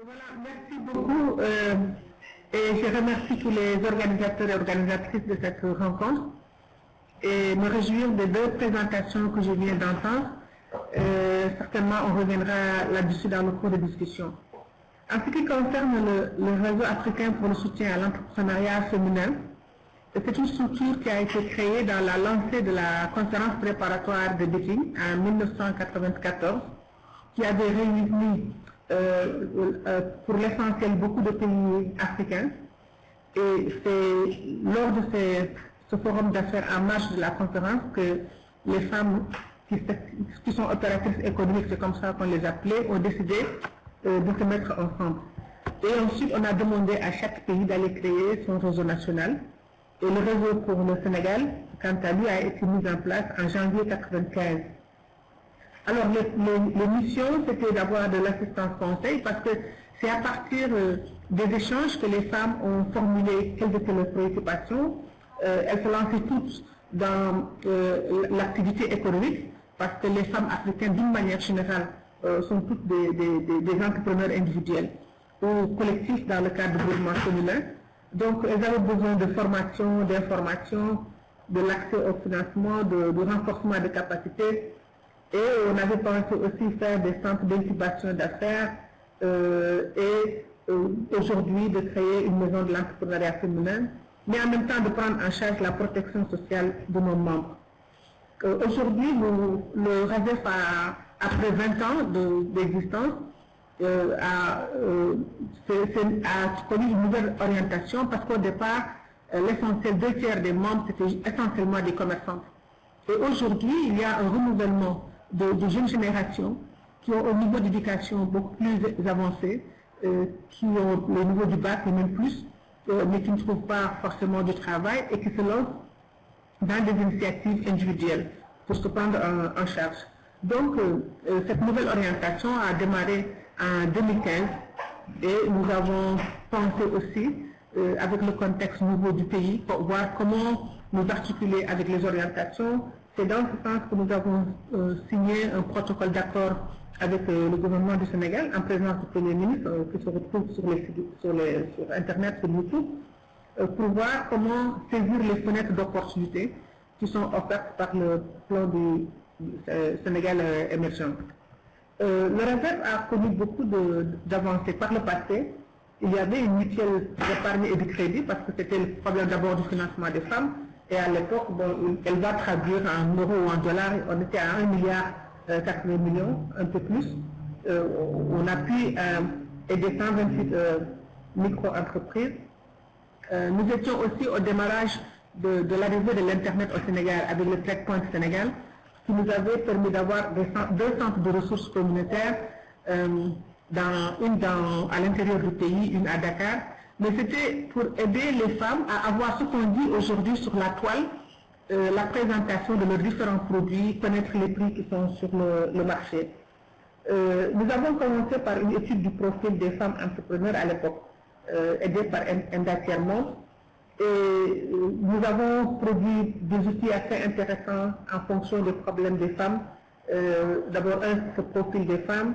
Voilà, merci beaucoup et je remercie tous les organisateurs et organisatrices de cette rencontre et me réjouir des deux présentations que je viens d'entendre. Certainement, on reviendra là-dessus dans le cours de discussion. En ce qui concerne le réseau africain pour le soutien à l'entrepreneuriat féminin, c'est une structure qui a été créée dans la lancée de la conférence préparatoire de Pékin en 1994, qui avait réuni pour l'essentiel beaucoup de pays africains. Et c'est lors de ce forum d'affaires en marge de la conférence que les femmes qui sont opératrices économiques, c'est comme ça qu'on les appelait, ont décidé de se mettre ensemble. Et ensuite, on a demandé à chaque pays d'aller créer son réseau national. Et le réseau pour le Sénégal, quant à lui, a été mis en place en janvier 1995. Alors, les missions, c'était d'avoir de l'assistance conseil, parce que c'est à partir des échanges que les femmes ont formulé quelles étaient leurs préoccupations. Elles se lançaient toutes dans l'activité économique, parce que les femmes africaines, d'une manière générale, sont toutes des entrepreneurs individuels ou collectifs dans le cadre de mouvements féminins. Donc, elles avaient besoin de formation, d'information, de l'accès au financement, de renforcement de capacités. Et on avait pensé aussi faire des centres d'incubation d'affaires et aujourd'hui de créer une maison de l'entrepreneuriat féminin, mais en même temps de prendre en charge la protection sociale de nos membres. Aujourd'hui, le RASEF, après 20 ans d'existence, a connu une nouvelle orientation parce qu'au départ, l'essentiel, 2/3 des membres, c'était essentiellement des commerçantes. Et aujourd'hui, il y a un renouvellement de jeunes générations qui ont un niveau d'éducation beaucoup plus avancé, qui ont le niveau du bac et même plus, mais qui ne trouvent pas forcément du travail et qui se lancent dans des initiatives individuelles pour se prendre en charge. Donc, cette nouvelle orientation a démarré en 2015 et nous avons pensé aussi, avec le contexte nouveau du pays, pour voir comment nous articuler avec les orientations. C'est dans ce sens que nous avons signé un protocole d'accord avec le gouvernement du Sénégal, en présence du Premier ministre, qui se retrouve sur Internet, sur YouTube, pour voir comment saisir les fenêtres d'opportunités qui sont offertes par le plan du Sénégal émergent. Le RASEF a connu beaucoup d'avancées par le passé. Il y avait une mutuelle d'épargne et de crédit parce que c'était le problème d'abord du financement des femmes. Et à l'époque, elle va traduire en euros ou en dollars. On était à 1,80 milliard, un peu plus. On a pu aider 128 micro-entreprises. Nous étions aussi au démarrage de l'arrivée de l'Internet au Sénégal avec le Checkpoint Sénégal, qui nous avait permis d'avoir deux centres de ressources communautaires, à l'intérieur du pays, une à Dakar. Mais c'était pour aider les femmes à avoir ce qu'on dit aujourd'hui sur la toile, la présentation de leurs différents produits, connaître les prix qui sont sur le marché. Nous avons commencé par une étude du profil des femmes entrepreneurs à l'époque, aidée par Enda Thiermont. Et nous avons produit des outils assez intéressants en fonction des problèmes des femmes. D'abord, ce profil des femmes,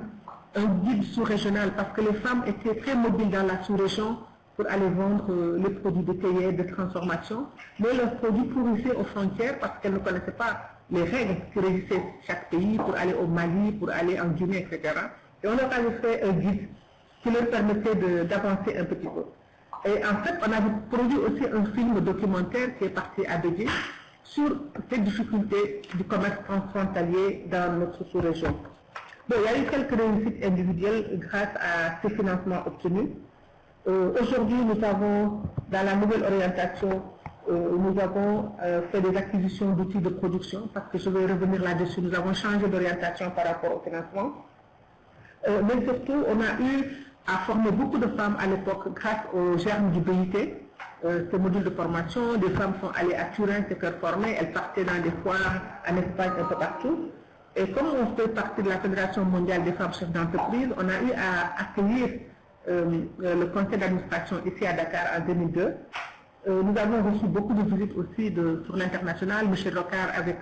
un guide sous-régional, parce que les femmes étaient très mobiles dans la sous-région pour aller vendre les produits de cueillette, de transformation, mais leurs produits pourrissaient aux frontières parce qu'elles ne connaissaient pas les règles qui régissaient chaque pays pour aller au Mali, pour aller en Guinée, etc. Et on leur avait fait un guide qui leur permettait d'avancer un petit peu. Et en fait, on avait produit aussi un film documentaire qui est parti à Bédié sur ces difficultés du commerce transfrontalier dans notre sous-région. Bon, il y a eu quelques réussites individuelles grâce à ces financements obtenus. Aujourd'hui, nous avons, dans la nouvelle orientation, nous avons fait des acquisitions d'outils de production, parce que je vais revenir là-dessus, nous avons changé d'orientation par rapport au financement. Mais surtout, on a eu à former beaucoup de femmes à l'époque grâce au germe du BIT, ce module de formation. Des femmes sont allées à Turin se faire former, elles partaient dans des foires en Espagne, un peu partout. Et comme on fait partie de la Fédération mondiale des femmes chefs d'entreprise, on a eu à accueillir le conseil d'administration ici à Dakar en 2002. Nous avons reçu beaucoup de visites aussi sur l'international. M. Rocard avec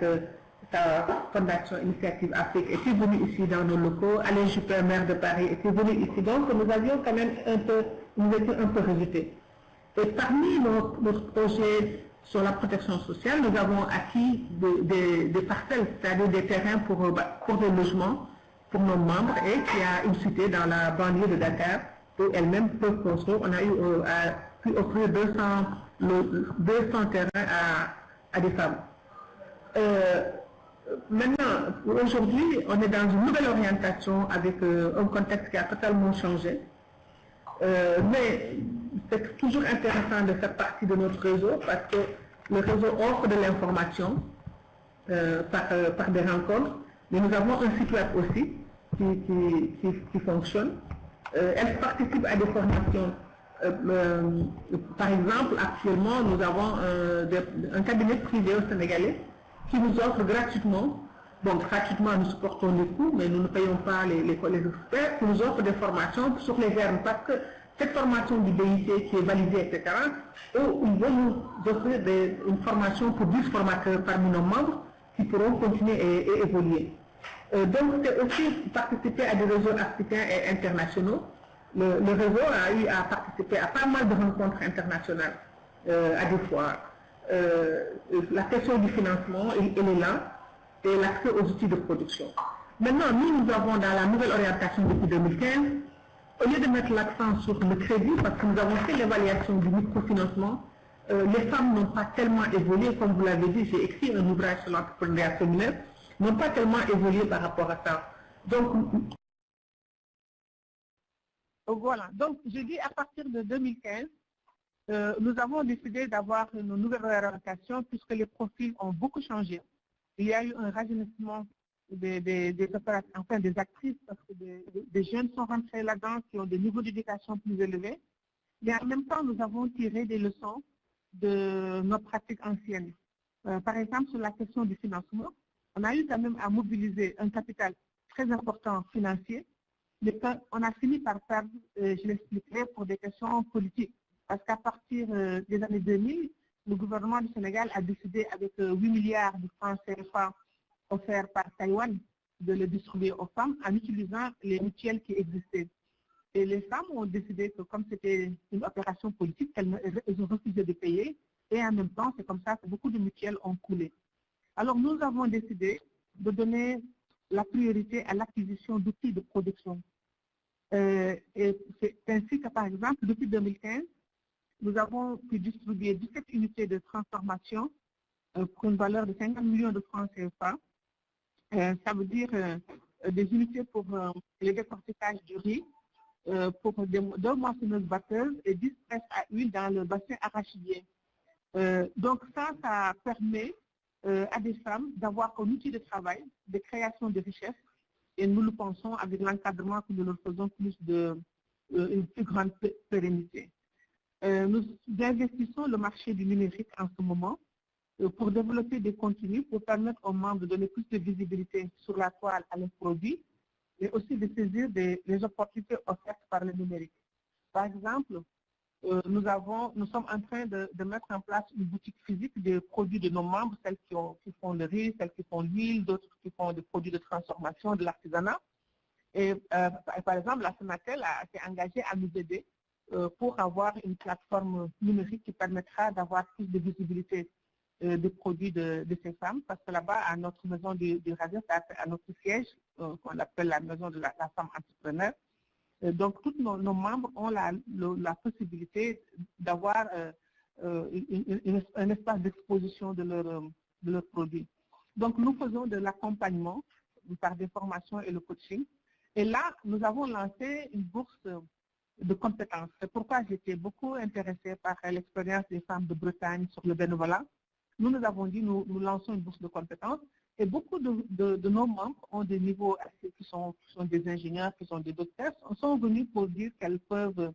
la Fondation Initiative Afrique était venu ici dans nos locaux, Alain Juppé, maire de Paris, était venu ici. Donc nous avions quand même nous étions un peu rejetés. Et parmi nos projets sur la protection sociale, nous avons acquis des parcelles, c'est-à-dire des terrains pour des logements pour nos membres, et qui a une cité dans la banlieue de Dakar où elles-mêmes peuvent construire. On a pu offrir 200 terrains à des femmes. Maintenant, aujourd'hui, on est dans une nouvelle orientation avec un contexte qui a totalement changé. Mais c'est toujours intéressant de faire partie de notre réseau parce que le réseau offre de l'information par des rencontres. Mais nous avons un site web aussi qui fonctionne. Elle participe à des formations. Par exemple, actuellement, nous avons un cabinet privé au Sénégalais qui nous offre gratuitement, donc gratuitement nous supportons les coûts, mais nous ne payons pas les experts, qui nous offrent des formations sur les germes, parce que cette formation du BIT qui est validée, etc., ils vont nous offrir une formation pour 10 formateurs parmi nos membres qui pourront continuer et évoluer. Donc c'est aussi participer à des réseaux africains et internationaux. Le réseau a eu à participer à pas mal de rencontres internationales à des fois. La question du financement, elle est là, et l'accès aux outils de production. Maintenant, nous avons dans la nouvelle orientation depuis 2015, au lieu de mettre l'accent sur le crédit, parce que nous avons fait l'évaluation du microfinancement, les femmes n'ont pas tellement évolué, comme vous l'avez dit, j'ai écrit un ouvrage sur l'entrepreneuriat féminin, n'ont pas tellement évolué par rapport à ça. Donc, voilà, donc je dis à partir de 2015, nous avons décidé d'avoir une nouvelle orientation puisque les profils ont beaucoup changé. Il y a eu un rajeunissement des opérateurs, enfin des actrices, parce que des jeunes sont rentrés là-dedans qui ont des niveaux d'éducation plus élevés. Mais en même temps, nous avons tiré des leçons de nos pratiques anciennes. Par exemple, sur la question du financement, on a eu quand même à mobiliser un capital très important financier, mais on a fini par perdre, je l'expliquerai, pour des questions politiques. Parce qu'à partir des années 2000, le gouvernement du Sénégal a décidé, avec 8 milliards de francs CFA offerts par Taïwan, de le distribuer aux femmes en utilisant les mutuelles qui existaient. Et les femmes ont décidé que comme c'était une opération politique, elles ont refusé de payer. Et en même temps, c'est comme ça que beaucoup de mutuelles ont coulé. Alors nous avons décidé de donner la priorité à l'acquisition d'outils de production. Et c'est ainsi que, par exemple, depuis 2015, nous avons pu distribuer 17 unités de transformation pour une valeur de 50 millions de francs CFA. Ça veut dire des unités pour le décortiquage du riz, pour 2 moissonneuses batteuses et 10 presses à huile dans le bassin arachidier. Donc ça permet à des femmes d'avoir un outil de travail, de création de richesses, et nous le pensons avec l'encadrement que nous leur faisons une plus grande pérennité. Nous investissons le marché du numérique en ce moment pour développer des contenus pour permettre aux membres de donner plus de visibilité sur la toile à leurs produits et aussi de saisir les opportunités offertes par le numérique. Par exemple, nous sommes en train de mettre en place une boutique physique des produits de nos membres, celles qui font le riz, celles qui font l'huile, d'autres qui font des produits de transformation, de l'artisanat. Et par exemple, la Sonatel s'est engagée à nous aider pour avoir une plateforme numérique qui permettra d'avoir plus de visibilité des produits de ces femmes, parce que là-bas, à notre maison du radio, à notre siège, qu'on appelle la maison de la femme entrepreneur, donc tous nos membres ont la possibilité d'avoir un espace d'exposition de leurs produits. Donc nous faisons de l'accompagnement par des formations et le coaching. Et là, nous avons lancé une bourse de compétences. C'est pourquoi j'étais beaucoup intéressée par l'expérience des femmes de Bretagne sur le bénévolat. Nous avons dit, nous lançons une bourse de compétences et beaucoup de nos membres ont des niveaux qui sont des ingénieurs, qui sont des docteurs, sont venus pour dire qu'elles peuvent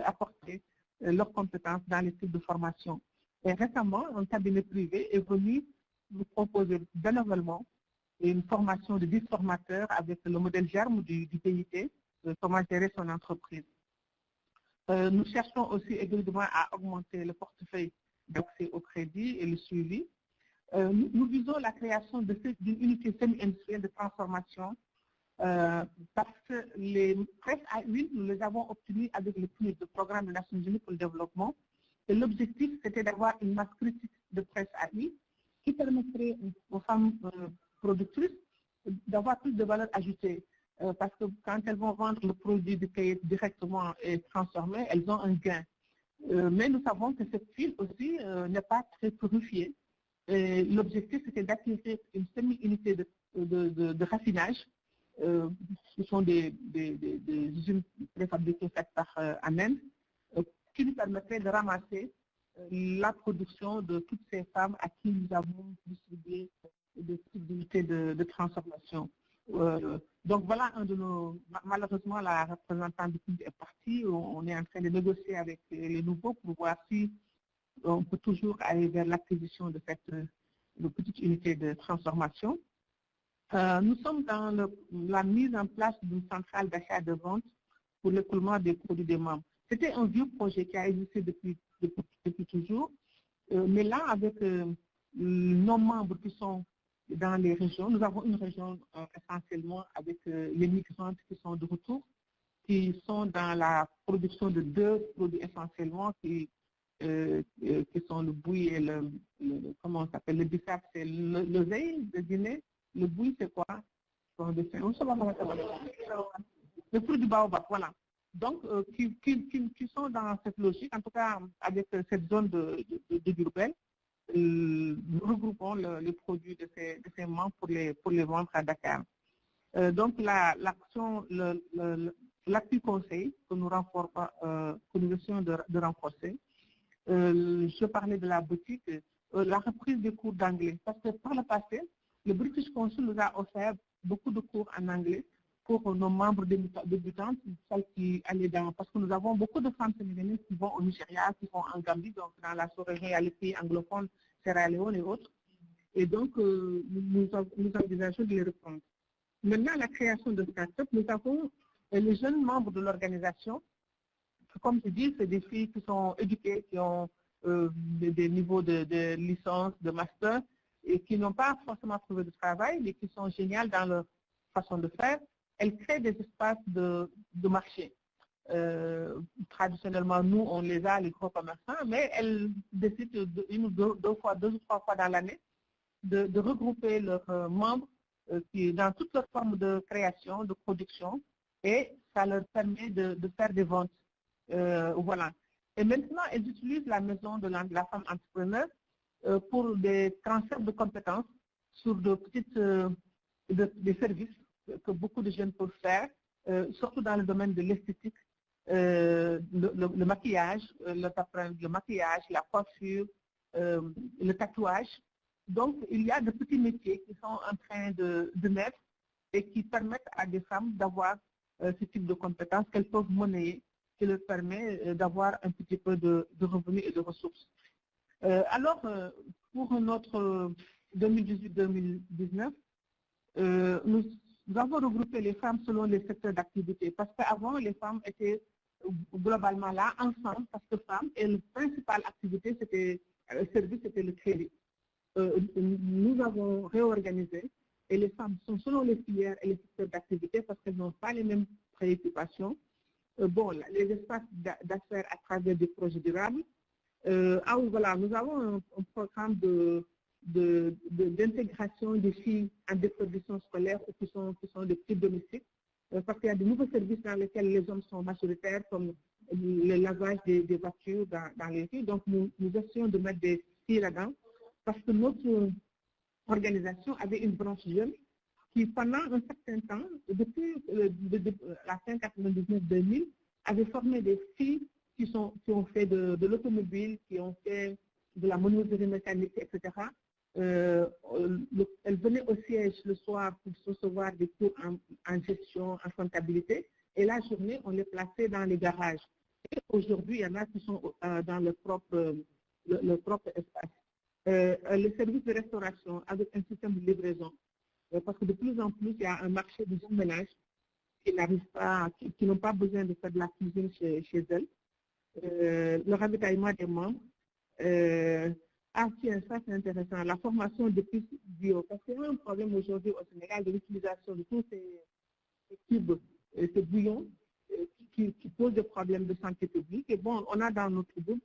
apporter leurs compétences dans les types de formation. Et récemment, un cabinet privé est venu nous proposer bénévolement une formation de 10 formateurs avec le modèle germe du PIT, comment gérer son entreprise. Nous cherchons aussi également à augmenter le portefeuille d'accès au crédit et le suivi. Nous visons la création d'une unité semi-industrielle de transformation parce que les presses à huile, nous les avons obtenues avec le PNUD, le Programme des Nations Unies pour le développement. Et l'objectif, c'était d'avoir une masse critique de presse à huile qui permettrait aux femmes productrices d'avoir plus de valeur ajoutée. Parce que quand elles vont vendre le produit du cahier directement et transformé, elles ont un gain. Mais nous savons que cette huile aussi n'est pas très purifiée. L'objectif, c'était d'acquérir une semi-unité de raffinage. Ce sont des usines préfabriquées faites en Inde, qui nous permettraient de ramasser la production de toutes ces femmes à qui nous avons distribué des types d'unités de transformation. Donc voilà un de nos... Malheureusement, la représentante du PNUD est partie. On est en train de négocier avec les nouveaux pour voir si on peut toujours aller vers l'acquisition de cette petite unité de transformation. Nous sommes dans la mise en place d'une centrale d'achat et de vente pour l'écoulement des produits des membres. C'était un vieux projet qui a existé depuis toujours, mais là, avec nos membres qui sont dans les régions, nous avons une région essentiellement avec les migrantes qui sont de retour, qui sont dans la production de deux produits essentiellement, qui sont le bouilli et comment on s'appelle, le bissap, c'est l'oseille de Guinée. Le bouilli, c'est quoi? Le fruit du baobab, voilà. Donc, qui sont dans cette logique, en tout cas avec cette zone de Diourbel, nous regroupons les produits de ces membres pour les vendre à Dakar. Donc, l'action, l'appui conseil que nous essayons de renforcer. Je parlais de la boutique, la reprise des cours d'anglais, parce que par le passé, le British Council nous a offert beaucoup de cours en anglais pour nos membres débutantes, celles qui allaient parce que nous avons beaucoup de femmes sénégalaises qui vont au Nigeria, qui vont en Gambie, donc dans la sous-région, il y a les pays anglophones, Sierra Leone et autres. Et donc, nous envisageons de les reprendre. Maintenant, la création de start-up, nous avons les jeunes membres de l'organisation. Comme je dis, c'est des filles qui sont éduquées, qui ont des niveaux de licence, de master, et qui n'ont pas forcément trouvé de travail, mais qui sont géniales dans leur façon de faire. Elles créent des espaces de marché. Traditionnellement, nous, on les a, les gros commerçants, mais elles décident deux ou trois fois dans l'année de regrouper leurs membres dans toutes leurs formes de création, de production, et ça leur permet de faire des ventes. Voilà. Et maintenant, elles utilisent la maison de la femme entrepreneur pour des transferts de compétences sur des services que beaucoup de jeunes peuvent faire, surtout dans le domaine de l'esthétique, le maquillage, le maquillage, la coiffure, le tatouage. Donc, il y a de petits métiers qui sont en train de naître et qui permettent à des femmes d'avoir ce type de compétences qu'elles peuvent monnayer, qui leur permet d'avoir un petit peu de revenus et de ressources. Alors, pour notre 2018-2019, nous avons regroupé les femmes selon les secteurs d'activité, parce qu'avant, les femmes étaient globalement là, ensemble, parce que femmes, et la principale activité, c'était le crédit. Nous avons réorganisé, et les femmes sont selon les filières et les secteurs d'activité, parce qu'elles n'ont pas les mêmes préoccupations. Les espaces d'affaires à travers des projets durables. Voilà, nous avons un programme d'intégration des filles en déproduction scolaire ou qui sont des petits domestiques, parce qu'il y a de nouveaux services dans lesquels les hommes sont majoritaires, comme le lavage des voitures dans les rues. Donc, nous essayons de mettre des filles là-dedans, parce que notre organisation avait une branche jeune qui, pendant un certain temps, depuis la fin 99-2000, avait formé des filles qui ont fait de l'automobile, qui ont fait de la menuiserie mécanique, etc. Elles venaient au siège le soir pour recevoir des cours en gestion, en comptabilité, et la journée, on les plaçait dans les garages. Et aujourd'hui, il y en a qui sont dans leur propre espace. Les services de restauration avec un système de livraison, parce que de plus en plus, il y a un marché de jeunes ménages qui n'ont pas besoin de faire de la cuisine chez elles. Le ravitaillement des membres, Ah tiens, ça c'est intéressant. La formation de plus bio. Parce qu'il y a un problème aujourd'hui au Sénégal de l'utilisation de tous ces tubes, ces bouillons qui posent des problèmes de santé publique. Et bon, on a dans notre groupe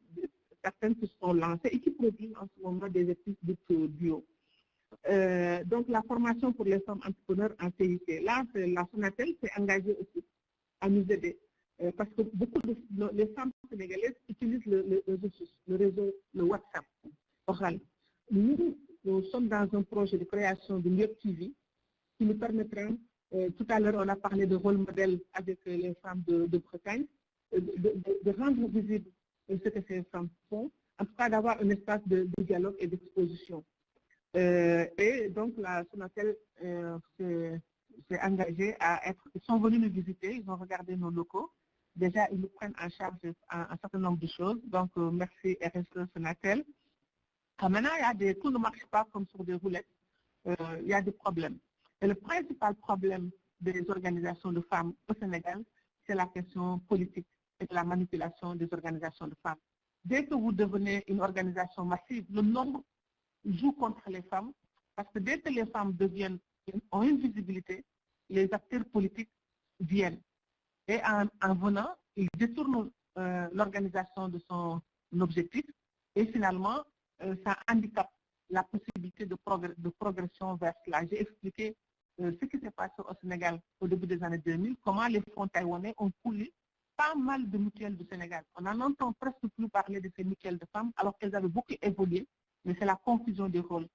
certaines qui sont lancées et qui produisent en ce moment des épices de bio. Donc la formation pour les femmes entrepreneurs en CIC. Là, la Sonatel s'est engagée aussi à nous aider. Parce que beaucoup les femmes sénégalaises utilisent le réseau, le WhatsApp oral. Nous sommes dans un projet de création de Web TV qui nous permettra, tout à l'heure on a parlé de rôle modèle avec les femmes de Bretagne, de rendre visible ce que ces femmes font, en tout cas d'avoir un espace de dialogue et d'exposition. Et donc la Sonatel s'est engagée à être, ils sont venus nous visiter, ils ont regardé nos locaux. Déjà, ils nous prennent en charge un certain nombre de choses. Donc, merci RSE Sonatel. Maintenant, tout ne marche pas comme sur des roulettes. Il y a des problèmes. Et le principal problème des organisations de femmes au Sénégal, c'est la question politique et de la manipulation des organisations de femmes. Dès que vous devenez une organisation massive, le nombre joue contre les femmes, parce que dès que les femmes ont une visibilité, les acteurs politiques viennent. Et en venant, ils détournent l'organisation de son objectif et finalement, ça handicape la possibilité de progression vers cela. J'ai expliqué ce qui s'est passé au Sénégal au début des années 2000, comment les fonds taïwanais ont coulé pas mal de mutuelles du Sénégal. On n'en entend presque plus parler de ces mutuelles de femmes alors qu'elles avaient beaucoup évolué, mais c'est la confusion des rôles.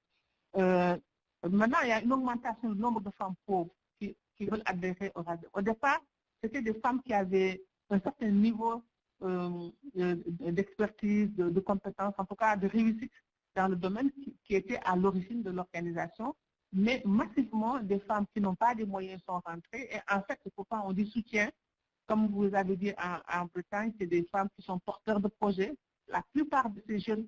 Maintenant, il y a une augmentation du nombre de femmes pauvres qui veulent adhérer au RASEF. Au départ, c'était des femmes qui avaient un certain niveau d'expertise, de compétences, en tout cas de réussite dans le domaine qui était à l'origine de l'organisation. Mais massivement, des femmes qui n'ont pas de moyens sont rentrées. Et en fait, c'est pourquoi on dit soutien. Comme vous avez dit en Bretagne, c'est des femmes qui sont porteurs de projets. La plupart de ces jeunes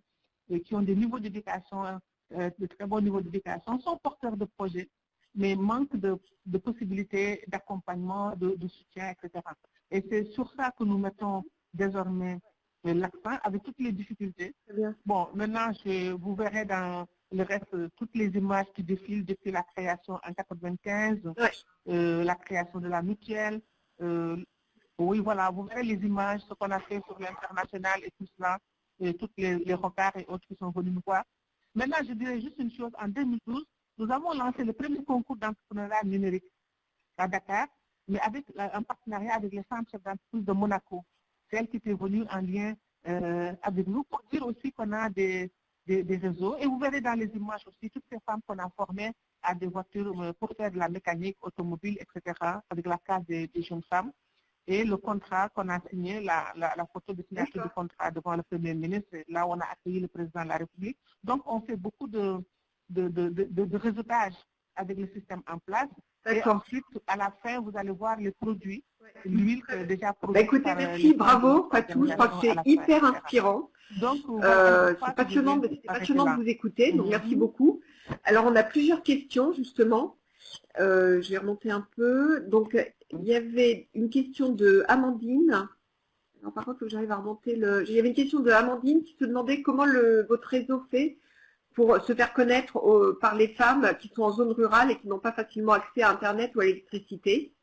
qui ont des niveaux d'éducation, de très bons niveaux d'éducation, sont porteurs de projets, mais manquent de possibilités d'accompagnement, de soutien, etc. Et c'est sur ça que nous mettons désormais l'accent, avec toutes les difficultés. Bon, maintenant, vous verrez dans le reste toutes les images qui défilent depuis la création en 1995, la création de la mutuelle. Oui, voilà, vous verrez les images, ce qu'on a fait sur l'international et tout cela, et tous les regards et autres qui sont venus nous voir. Maintenant, je dirais juste une chose, en 2012, nous avons lancé le premier concours d'entrepreneuriat numérique à Dakar, mais avec un partenariat avec les femmes chefs d'entreprise de Monaco. C'est elles qui étaient venues en lien avec nous pour dire aussi qu'on a des réseaux. Et vous verrez dans les images aussi toutes ces femmes qu'on a formées à des voitures pour faire de la mécanique automobile, etc., avec la case des jeunes femmes. Et le contrat qu'on a signé, la photo de signature du contrat devant le Premier ministre, là où on a accueilli le Président de la République. Donc, on fait beaucoup de réseautage avec le système en place. Et ensuite, à la fin, vous allez voir les produits, l'huile déjà produite. Écoutez, merci, bravo, Fatou, je crois que c'est hyper inspirant. Donc, c'est passionnant de vous écouter, donc merci beaucoup. Alors, on a plusieurs questions, justement. Je vais remonter un peu. Donc, il y avait une question de Amandine. Alors, par contre, il faut que j'arrive à remonter Il y avait une question de Amandine qui se demandait comment votre réseau fait pour se faire connaître par les femmes qui sont en zone rurale et qui n'ont pas facilement accès à Internet ou à l'électricité.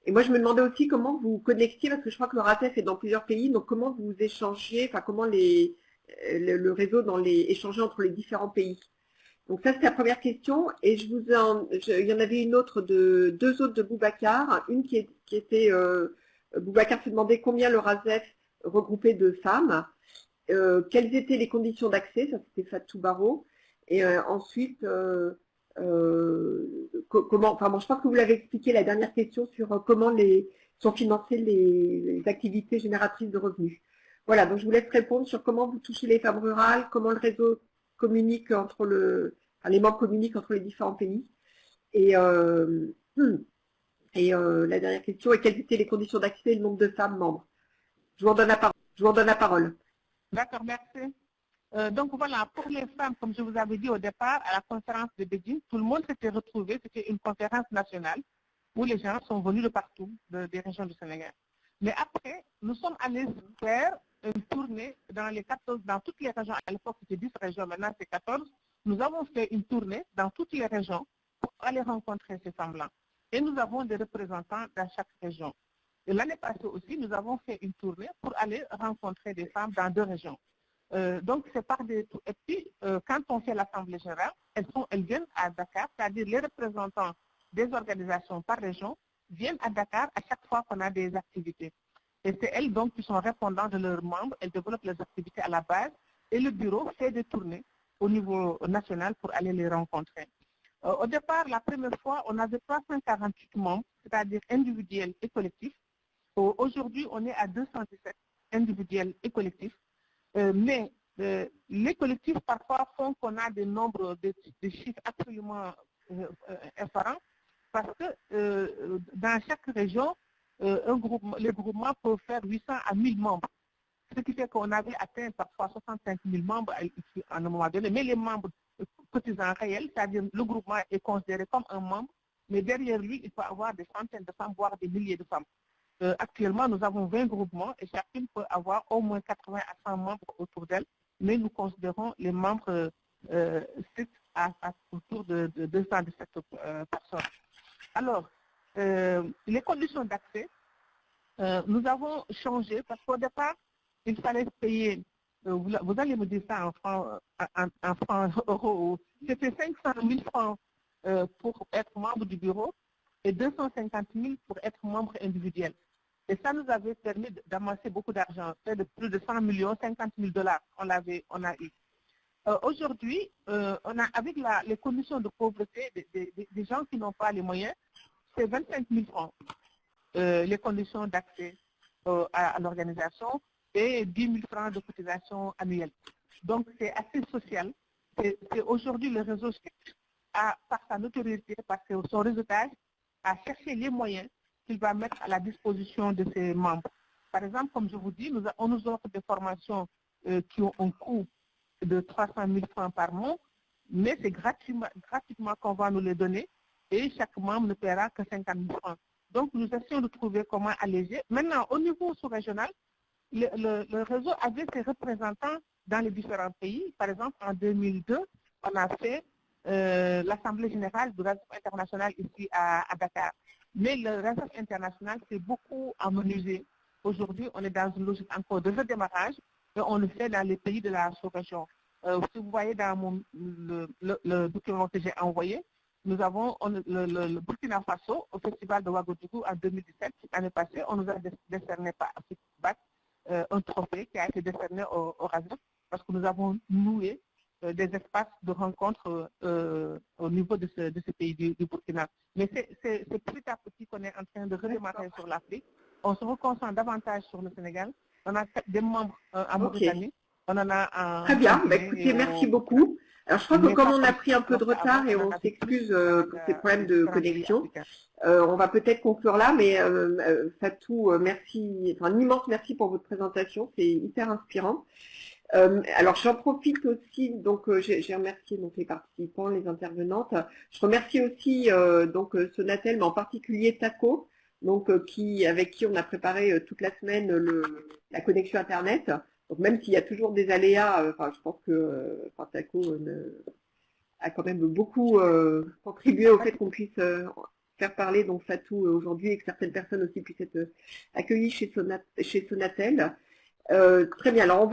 Et moi, je me demandais aussi comment vous connectiez, parce que je crois que le RASEF est dans plusieurs pays, donc comment vous échangez, enfin comment le réseau échangeait entre les différents pays. Donc ça, c'était la première question. Et il y en avait une autre deux autres de Boubacar. Une qui était, Boubacar se demandait combien le RASEF regroupait de femmes, quelles étaient les conditions d'accès, ça c'était Fatou Baro. Et ensuite, comment, enfin bon, je pense que vous l'avez expliqué la dernière question sur comment sont financées les activités génératrices de revenus. Voilà, donc je vous laisse répondre sur comment vous touchez les femmes rurales, comment le réseau communique les membres communiquent entre les différents pays. Et la dernière question est quelles étaient les conditions d'accès et le nombre de femmes membres. Je vous en donne la parole. D'accord, merci. Donc voilà, pour les femmes, comme je vous avais dit au départ, à la conférence de Beijing, tout le monde s'était retrouvé, c'était une conférence nationale où les gens sont venus de partout, des régions du Sénégal. Mais après, nous sommes allés faire une tournée dans toutes les régions. À l'époque, c'était 10 régions, maintenant c'est 14. Nous avons fait une tournée dans toutes les régions pour aller rencontrer ces femmes-là. Et nous avons des représentants dans chaque région. Et l'année passée aussi, nous avons fait une tournée pour aller rencontrer des femmes dans 2 régions. Donc, c'est par des... Et puis, quand on fait l'Assemblée générale, elles viennent à Dakar, c'est-à-dire les représentants des organisations par région viennent à Dakar à chaque fois qu'on a des activités. Et c'est elles donc qui sont répondantes de leurs membres, elles développent les activités à la base et le bureau fait des tournées au niveau national pour aller les rencontrer. Au départ, la première fois, on avait 348 membres, c'est-à-dire individuels et collectifs. Aujourd'hui, on est à 217 individuels et collectifs. Mais les collectifs parfois font qu'on a des nombres de chiffres absolument effarants parce que dans chaque région, les groupements peuvent faire 800 à 1000 membres. Ce qui fait qu'on avait atteint parfois 65 000 membres à un moment donné. Mais les membres cotisants réels, c'est-à-dire le groupement est considéré comme un membre, mais derrière lui, il peut avoir des centaines de femmes, voire des milliers de femmes. Actuellement, nous avons 20 groupements et chacune peut avoir au moins 80 à 100 membres autour d'elle, mais nous considérons les membres autour de 217 personnes. Alors, les conditions d'accès, nous avons changé parce qu'au départ, il fallait payer, vous allez me dire ça en francs euros, c'était 500 000 francs pour être membre du bureau et 250 000 pour être membre individuel. Et ça nous avait permis d'amasser beaucoup d'argent, de plus de 100 millions, 50 000 dollars, on a eu. Aujourd'hui, avec les conditions de pauvreté des gens qui n'ont pas les moyens, c'est 25 000 francs, les conditions d'accès à l'organisation et 10 000 francs de cotisation annuelle. Donc, c'est assez social. C'est aujourd'hui le réseau par sa notoriété, par son réseautage, à chercher les moyens qu'il va mettre à la disposition de ses membres. Par exemple, comme je vous dis, on nous offre des formations qui ont un coût de 300 000 francs par mois, mais c'est gratuitement qu'on va nous les donner et chaque membre ne paiera que 50 000 francs. Donc, nous essayons de trouver comment alléger. Maintenant, au niveau sous-régional, le réseau avait ses représentants dans les différents pays. Par exemple, en 2002, on a fait l'Assemblée générale du réseau international ici à Dakar. Mais le réseau international s'est beaucoup amenuisé. Aujourd'hui, on est dans une logique encore de redémarrage et on le fait dans les pays de la sous-région. Si vous voyez dans le document que j'ai envoyé, nous avons le Burkina Faso au festival de Ouagadougou en 2017. L'année passée, on nous a décerné par FICBAC un trophée qui a été décerné au réseau parce que nous avons noué des espaces de rencontre au niveau de ce pays du Burkina. Mais c'est petit à petit qu'on est en train de redémarrer sur l'Afrique. On se reconcentre davantage sur le Sénégal. On a des membres en Mauritanie. On en a Très bien. Écoutez, merci beaucoup. Alors, je crois que comme on a pris un peu de retard et on s'excuse pour ces problèmes de connexion, on va peut-être conclure là, mais Fatou, merci, un immense merci pour votre présentation, c'est hyper inspirant. Alors j'en profite aussi, donc j'ai remercié donc les participants, les intervenantes. Je remercie aussi donc Sonatel, mais en particulier Taco, donc avec qui on a préparé toute la semaine la connexion internet. Donc même s'il y a toujours des aléas, je pense que Taco a quand même beaucoup contribué au fait qu'on puisse faire parler donc Fatou aujourd'hui et que certaines personnes aussi puissent être accueillies chez Sonatel. Très bien, alors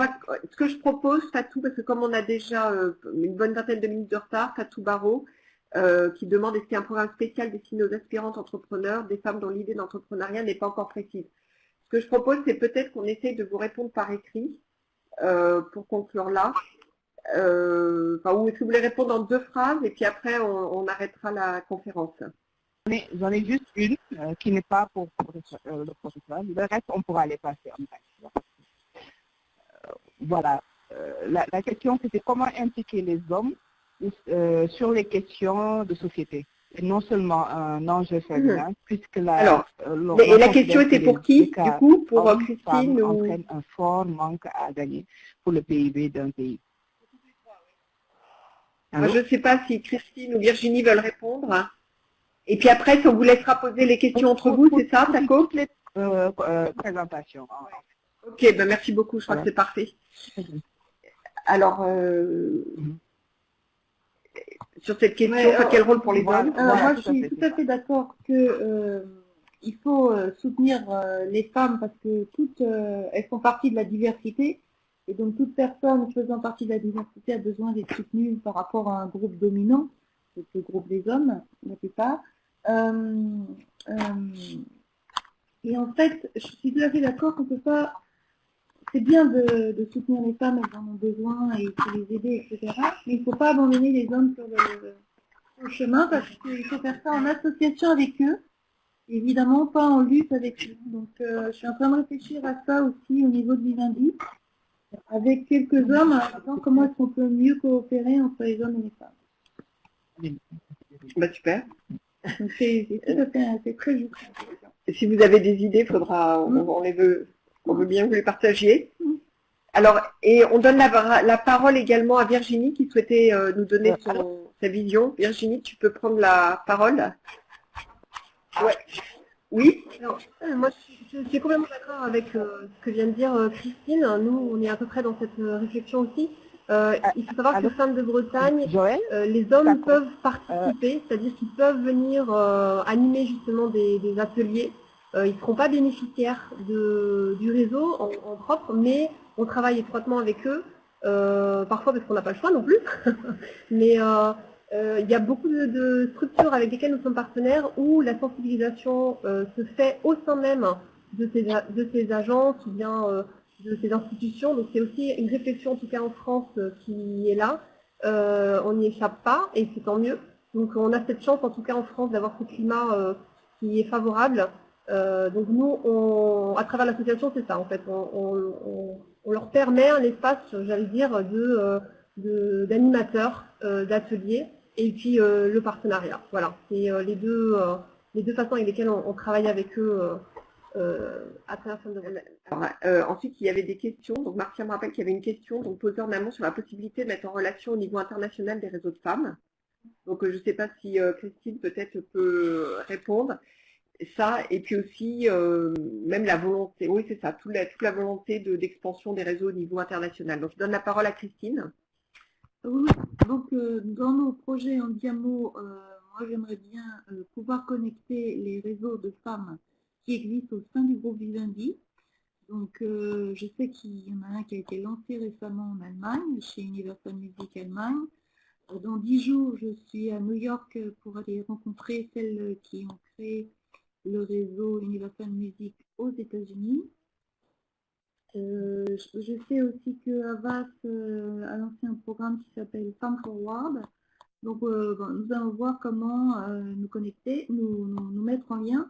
ce que je propose, Fatou, parce que comme on a déjà une bonne vingtaine de minutes de retard, Fatou Barreau, qui demande est-ce qu'il y a un programme spécial destiné aux aspirantes entrepreneurs, des femmes dont l'idée d'entrepreneuriat n'est pas encore précise. Ce que je propose, c'est peut-être qu'on essaye de vous répondre par écrit pour conclure là. Ou est-ce que vous voulez répondre en 2 phrases et puis après on arrêtera la conférence. J'en ai juste une qui n'est pas pour le professeur. Le reste, on pourra les passer en fait. Voilà. La question, c'était comment impliquer les hommes sur les questions de société. Et non seulement un enjeu féminin, puisque la question était pour qui, du coup, pour Christine ou... entraîne un fort manque à gagner pour le PIB d'un pays. Je ne sais pas si Christine ou Virginie veulent répondre. Et puis après, on vous laissera poser les questions entre vous, c'est ça, Taco? Toutes les présentations. Ok, ben merci beaucoup, je crois que c'est parfait. Alors, sur cette question, quel rôle pour les hommes? Moi, je suis tout à fait d'accord que il faut soutenir les femmes parce que toutes, elles font partie de la diversité. Et donc, toute personne faisant partie de la diversité a besoin d'être soutenue par rapport à un groupe dominant, c'est le groupe des hommes, la plupart. Et en fait, je suis tout à fait d'accord qu'on peut pas... C'est bien de soutenir les femmes, elles en ont besoin, et il faut les aider, etc. Mais il ne faut pas abandonner les hommes sur le chemin, parce qu'il faut faire ça en association avec eux, évidemment pas en lutte avec eux. Donc je suis en train de réfléchir à ça aussi au niveau de Vivendi, avec quelques hommes, en disant comment est-ce qu'on peut mieux coopérer entre les hommes et les femmes. Bah, super. Donc c'est tout à fait, c'est très juste. Si vous avez des idées, faudra, on veut bien que vous les partagiez. Alors, et on donne la parole également à Virginie qui souhaitait nous donner sa vision. Virginie, tu peux prendre la parole. Ouais. Oui. Alors, moi, je suis complètement d'accord avec ce que vient de dire Christine. Nous, on est à peu près dans cette réflexion aussi. Il faut savoir que Femmes de Bretagne, les hommes peuvent participer, c'est-à-dire qu'ils peuvent venir animer justement des ateliers. Ils ne seront pas bénéficiaires du réseau en propre, mais on travaille étroitement avec eux, parfois parce qu'on n'a pas le choix non plus. Mais il y a beaucoup de structures avec lesquelles nous sommes partenaires où la sensibilisation se fait au sein même de ces agences ou bien de ces institutions. Donc c'est aussi une réflexion, en tout cas en France, qui est là. On n'y échappe pas et c'est tant mieux. Donc on a cette chance, en tout cas en France, d'avoir ce climat qui est favorable. Donc nous, à travers l'association, c'est ça en fait. On leur permet un espace, j'allais dire, d'animateurs, d'ateliers, et puis le partenariat. Voilà, c'est les deux façons avec lesquelles on travaille avec eux à travers Femmes de Bretagne. Ensuite, il y avait des questions. Donc Marcia me rappelle qu'il y avait une question posée en amont sur la possibilité de mettre en relation au niveau international des réseaux de femmes. Donc je ne sais pas si Christine peut-être peut répondre. Ça, et puis aussi même la volonté, oui c'est ça, toute la volonté d'expansion des réseaux au niveau international. Donc je donne la parole à Christine. Oui, donc dans nos projets en Diamo, moi j'aimerais bien pouvoir connecter les réseaux de femmes qui existent au sein du groupe Vivendi. Donc je sais qu'il y en a un qui a été lancé récemment en Allemagne, chez Universal Music Allemagne. Dans 10 jours, je suis à New York pour aller rencontrer celles qui ont créé le réseau Universal Music aux États-Unis. Je sais aussi que Havas a lancé un programme qui s'appelle Femmes Forward. Donc nous allons voir comment nous connecter, nous mettre en lien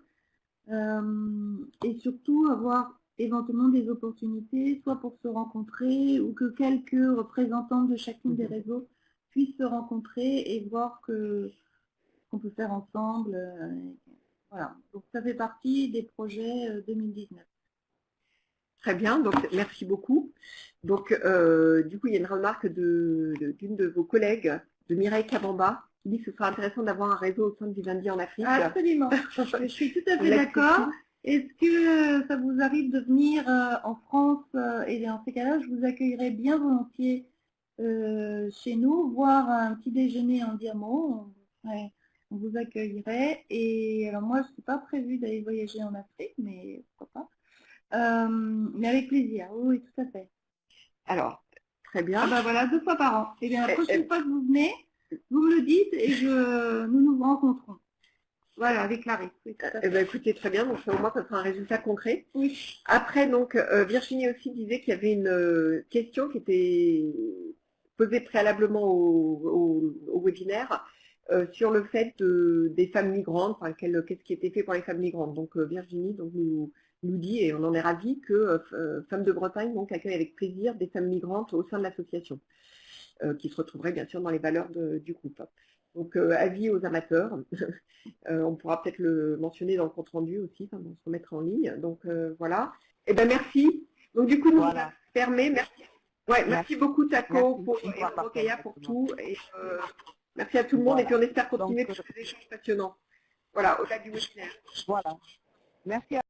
et surtout avoir éventuellement des opportunités, soit pour se rencontrer ou que quelques représentants de chacune des réseaux puissent se rencontrer et voir qu'on peut faire ensemble. Voilà, donc ça fait partie des projets 2019. Très bien, donc merci beaucoup. Donc du coup, il y a une remarque d'une de vos collègues, de Mireille Kabamba, qui dit que ce serait intéressant d'avoir un réseau au sein de Vivendi en Afrique. Absolument, je suis tout à fait d'accord. Est-ce que ça vous arrive de venir en France et dans ces cas-là, je vous accueillerai bien volontiers chez nous, voir un petit déjeuner en diamant. On vous accueillerait. Et alors moi, je ne suis pas prévue d'aller voyager en Afrique, mais pourquoi pas. Mais avec plaisir, oui, tout à fait. Alors, très bien. Ah bah voilà, 2 fois par an. Et bien la prochaine fois que vous venez, vous me le dites et nous nous rencontrons. Voilà, avec Clarisse. Oui, eh ben, écoutez, très bien, donc au moins ça sera un résultat concret. Oui. Après, donc, Virginie aussi disait qu'il y avait une question qui était posée préalablement au webinaire sur le fait des femmes migrantes, enfin, qu'est-ce qui était fait pour les femmes migrantes. Donc Virginie nous dit, et on en est ravis, que Femmes de Bretagne donc, accueille avec plaisir des femmes migrantes au sein de l'association, qui se retrouveraient bien sûr dans les valeurs du groupe. Donc avis aux amateurs, on pourra peut-être le mentionner dans le compte rendu aussi, on se remettra en ligne. Donc voilà. Et ben merci. Donc du coup nous voilà. Permet, merci. Ouais, merci beaucoup Taco et Rokaya pour tout. Et merci à tout le monde et puis on espère continuer tous ces échanges passionnants. Voilà, au-delà du webinaire. Voilà. Merci à